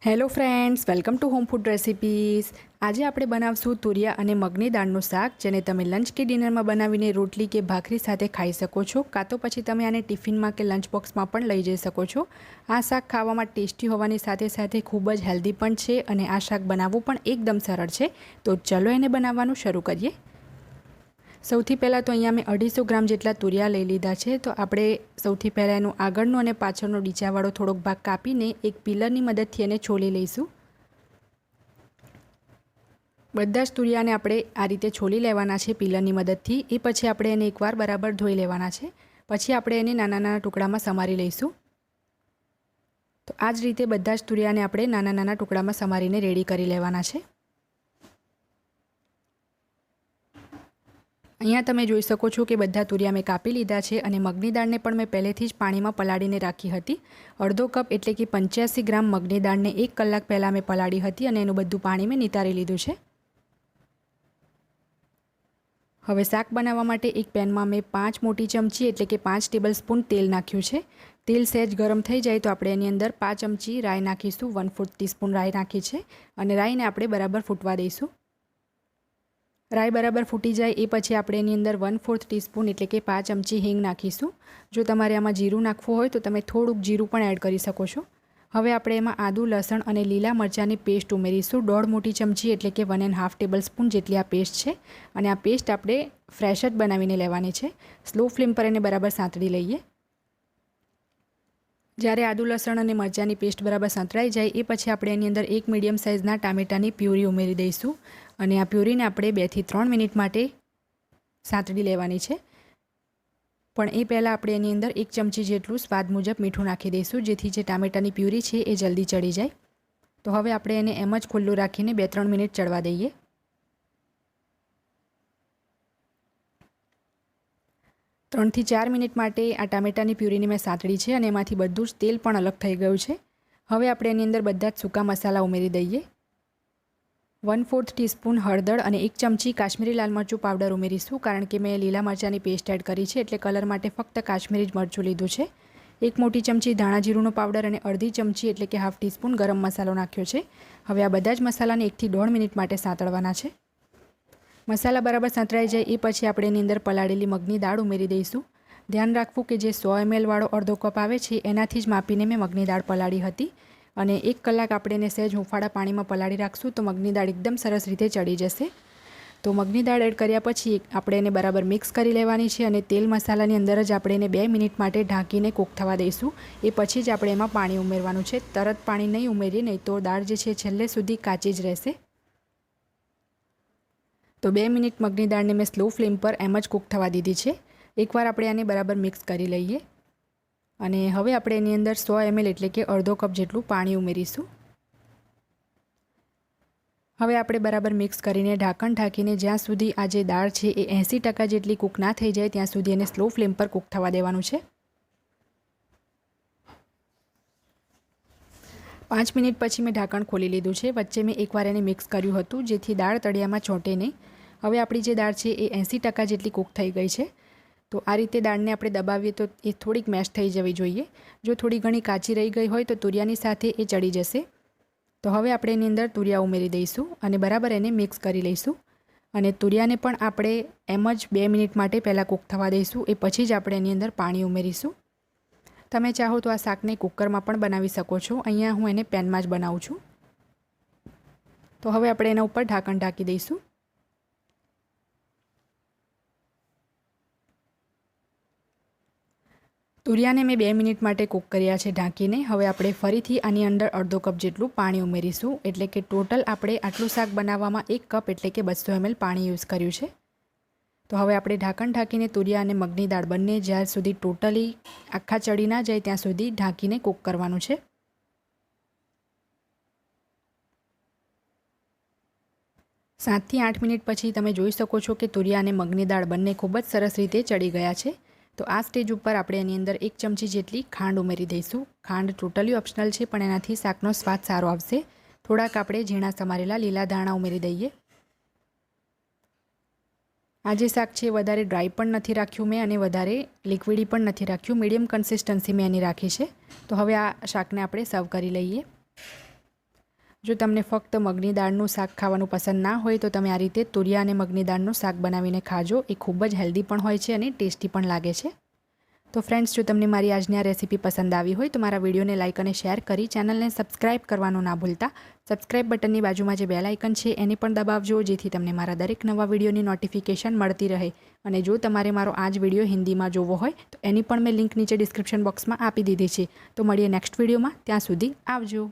Hello friends, welcome to home food recipes. આજે આપણે બનાવશું તુરિયા અને મગની દાળનું શાક, જેને તમે લંચ કે ડિનરમાં બનાવીને રોટલી કે ભાખરી સાથે ખાઈ શકો છો, કાં તો પછી તમે આને ટિફિનમાં કે લંચ બોક્સમાં પણ લઈ જઈ શકો છો। આ શાક ખાવામાં ટેસ્ટી હોવાની સાથે સાથે ખૂબ જ હેલ્ધી પણ છે અને આ શાક બનાવવું પણ એકદમ સરળ છે। તો ચલો એને બનાવવાનું શરૂ કરીએ। સૌથી પહેલાં તો અહીંયા મેં 250 ગ્રામ જેટલા તુરિયા લઈ લીધા છે। તો આપણે સૌથી પહેલાં એનું આગળનો અને પાછળનો ડીચાવાળો થોડોક ભાગ કાપીને એક પિલરની મદદથી એને છોલી લઈશું। બધા જ તુરિયાને આપણે આ રીતે છોલી લેવાના છે પિલરની મદદથી। એ પછી આપણે એને એકવાર બરાબર ધોઈ લેવાના છે। પછી આપણે એને નાના નાના ટુકડામાં સમારી લઈશું। તો આ જ રીતે બધા જ તુરિયાને આપણે નાના નાના ટુકડામાં સમારીને રેડી કરી લેવાના છે। અહીંયા તમે જોઈ શકો છો કે બધા તુરિયા મેં કાપી લીધા છે અને મગની દાળને પણ મેં પહેલેથી જ પાણીમાં પલાળીને રાખી હતી। અડધો કપ એટલે કે 85 ગ્રામ મગની દાળને 1 કલાક પહેલાં મેં પલાળી હતી અને એનું બધું પાણી મેં નિતારી લીધું છે। હવે શાક બનાવવા માટે એક પેનમાં મેં 5 મોટી ચમચી એટલે કે 5 ટેબલસ્પૂન તેલ નાખ્યું છે। તેલ સહેજ ગરમ થઈ જાય તો આપણે એની અંદર 5 ચમચી રાઈ નાખીશું। 1/4 ટીસ્પૂન રાઈ નાખી છે અને રાઈને આપણે બરાબર ફૂટવા દઈશું। રાઈ બરાબર ફૂટી જાય એ પછી આપણે એની અંદર 1/4 ટીસ્પૂન એટલે કે 5 ચમચી હિંગ નાખીશું। જો તમારે આમાં જીરું નાખવું હોય તો તમે થોડુંક જીરું પણ એડ કરી શકો છો। હવે આપણે એમાં આદુ, લસણ અને લીલા મરચાંની પેસ્ટ ઉમેરીશું। 1.5 મોટી ચમચી એટલે કે 1.5 ટેબલસ્પૂન જેટલી આ પેસ્ટ છે અને આ પેસ્ટ આપણે ફ્રેશ જ બનાવીને લેવાની છે। સ્લો ફ્લેમ પર એને બરાબર સાંતળી લઈએ। જ્યારે આદુ, લસણ અને મરચાંની પેસ્ટ બરાબર સંતળાઈ જાય એ પછી આપણે એની અંદર એક મીડિયમ સાઇઝના ટામેટાની પ્યુરી ઉમેરી દઈશું અને આ પ્યુરીને આપણે 2 થી 3 મિનિટ માટે સાંતળી લેવાની છે। પણ એ પહેલાં આપણે એની અંદર 1 ચમચી જેટલું સ્વાદ મુજબ મીઠું નાખી દઈશું, જેથી જે ટામેટાની પ્યુરી છે એ જલ્દી ચડી જાય। તો હવે આપણે એને એમ જ ખુલ્લું રાખીને 2-3 મિનિટ ચડવા દઈએ। 3 થી 4 મિનિટ માટે આ ટામેટાની પ્યુરીને મેં સાંતળી છે અને એમાંથી બધું જ તેલ પણ અલગ થઈ ગયું છે। હવે આપણે એની અંદર બધા જ સૂકા મસાલા ઉમેરી દઈએ। 1/4 ટીસ્પૂન હળદર અને 1 ચમચી કાશ્મીરી લાલ મરચું પાવડર ઉમેરીશું, કારણ કે મેં લીલા મરચાંની પેસ્ટ એડ કરી છે એટલે કલર માટે ફક્ત કાશ્મીરી જ મરચું લીધું છે। 1 મોટી ચમચી ધાણા જીરુંનો પાવડર અને અડધી ચમચી એટલે કે હાફ ટીસ્પૂન ગરમ મસાલો નાખ્યો છે। હવે આ બધા જ મસાલાને 1 થી 1.5 મિનિટ માટે સાંતળવાના છે। મસાલા બરાબર સાંતળાઈ જાય એ પછી આપણે એની અંદર પલાળેલી મગની દાળ ઉમેરી દઈશું। ધ્યાન રાખવું કે જે 100 ml વાળો અડધો કપ આવે છે એનાથી જ માપીને મેં મગની દાળ પલાળી હતી અને 1 કલાક આપણે એને સહેજ હુંફાળા પાણીમાં પલાળી રાખશું તો મગની દાળ એકદમ સરસ રીતે ચડી જશે। તો મગની દાળ એડ કર્યા પછી આપણે એને બરાબર મિક્સ કરી લેવાની છે અને તેલ મસાલાની અંદર જ આપણે એને 2 મિનિટ માટે ઢાંકીને કૂક થવા દઈશું। એ પછી જ આપણે એમાં પાણી ઉમેરવાનું છે। તરત પાણી નહીં ઉમેરીએ, નહીં તો દાળ જે છે છેલ્લે સુધી કાચી જ રહેશે। તો 2 મિનિટ મગની દાળને મેં સ્લો ફ્લેમ પર એમ જ કૂક થવા દીધી છે। એકવાર આપણે આને બરાબર મિક્સ કરી લઈએ અને હવે આપણે એની અંદર 100 ml એટલે કે અડધો કપ જેટલું પાણી ઉમેરીશું। હવે આપણે બરાબર મિક્સ કરીને ઢાંકણ ઢાંકીને જ્યાં સુધી આ જે દાળ છે એ 80% જેટલી કૂક ના થઈ જાય ત્યાં સુધી એને સ્લો ફ્લેમ પર કૂક થવા દેવાનું છે। 5 મિનિટ પછી મેં ઢાંકણ ખોલી લીધું છે। વચ્ચે મેં એકવાર એને મિક્સ કર્યું હતું જેથી દાળ તળિયામાં ચોંટે નહીં। હવે આપણી જે દાળ છે એ 80% જેટલી કૂક થઈ ગઈ છે। તો આ રીતે દાળને આપણે દબાવીએ તો એ થોડીક મેશ થઈ જવી જોઈએ। જો થોડી ઘણી કાચી રહી ગઈ હોય તો તુરિયાની સાથે એ ચડી જશે। તો હવે આપણે એની અંદર તુરિયા ઉમેરી દઈશું અને બરાબર એને મિક્સ કરી લઈશું અને તુરિયાને પણ આપણે એમ જ 2 મિનિટ માટે પહેલાં કૂક થવા દઈશું। એ પછી જ આપણે એની અંદર પાણી ઉમેરીશું। તમે ચાહો તો આ શાકને કુકરમાં પણ બનાવી શકો છો। અહીંયા હું એને પેનમાં જ બનાવું છું। તો હવે આપણે એના ઉપર ઢાંકણ ઢાંકી દઈશું। તુરિયાને મેં 2 મિનિટ માટે કૂક કર્યા છે ઢાંકીને। હવે આપણે ફરીથી આની અંદર અડધો કપ જેટલું પાણી ઉમેરીશું, એટલે કે ટોટલ આપણે આટલું શાક બનાવવામાં 1 કપ એટલે કે 200 ml પાણી યુઝ કર્યું છે। તો હવે આપણે ઢાંકણ ઢાંકીને તુરિયા અને મગની દાળ બંને જ્યાં સુધી ટોટલી આખા ચડી ના જાય ત્યાં સુધી ઢાંકીને કૂક કરવાનું છે। 7 થી 8 મિનિટ પછી તમે જોઈ શકો છો કે તુરિયા અને મગની દાળ બંને ખૂબ જ સરસ રીતે ચડી ગયા છે। તો આ સ્ટેજ ઉપર આપણે એની અંદર 1 ચમચી જેટલી ખાંડ ઉમેરી દઈશું। ખાંડ ટોટલી ઓપ્શનલ છે પણ એનાથી શાકનો સ્વાદ સારો આવશે। થોડાક આપણે ઝીણા સમારેલા લીલા ધાણા ઉમેરી દઈએ। આ જે શાક છે વધારે ડ્રાય પણ નથી રાખ્યું મેં અને વધારે લિક્વિડી પણ નથી રાખ્યું, મીડિયમ કન્સિસ્ટન્સી મેં એની રાખી છે। તો હવે આ શાકને આપણે સર્વ કરી લઈએ। જો તમને ફક્ત મગની દાળનું શાક ખાવાનું પસંદ ના હોય તો તમે આ રીતે તુરિયા અને મગની દાળનું શાક બનાવીને ખાજો. એ ખૂબ જ હેલ્ધી પણ હોય છે અને ટેસ્ટી પણ લાગે છે. તો ફ્રેન્ડ્સ, જો તમને મારી આજની આ રેસીપી પસંદ આવી હોય તો મારા વિડીયોને લાઇક અને શેર કરી ચેનલને સબસ્ક્રાઇબ કરવાનું ના ભૂલતા. સબસ્ક્રાઇબ બટનની બાજુમાં જે બેલ આઇકન છે એને પણ દબાવજો, જેથી તમને મારા દરેક નવા વિડીયોની નોટિફિકેશન મળતી રહે. અને જો તમારે મારો આ જ વિડીયો હિન્દીમાં જોવો હોય તો એની પણ મેં લિંક નીચે ડિસ્ક્રિપ્શન બોક્સમાં આપી દીધી છે. તો મળીએ નેક્સ્ટ વિડીયોમાં. ત્યાં સુધી આવજો.